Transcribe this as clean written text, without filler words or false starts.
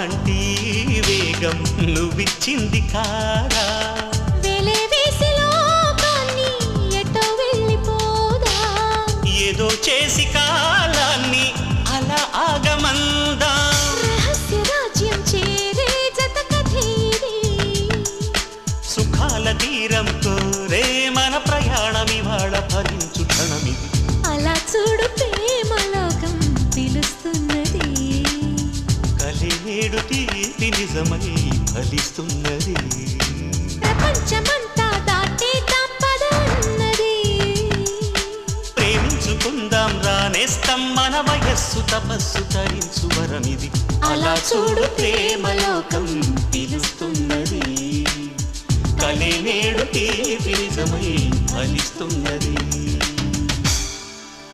లాంటి వేగం నువ్విచ్చింది కాదా ఏదో చేసి కాలాన్ని అలా ఆగమందా రహస్య రాజ్యం చేరే జత కథేది సుఖాల తీరం కోరే మన ప్రయాణం ఇవాళ ఫలించు క్షణమిది అలా చూడు ప్రేమలోకం పిలుస్తున్నది కలినేడు తీపి నిజమై ఫలిస్తున్నది ప్రపంచమంతా దాటేద్దాం పద అన్నది ప్రేమించుకుందాం రానేస్తాం మన వయస్సు తపస్సు తరించు వరమిది అలా చూడు ప్రేమలోకం పిలుస్తున్నది కలినేడు తీపి నిజమై ఫలిస్తున్నది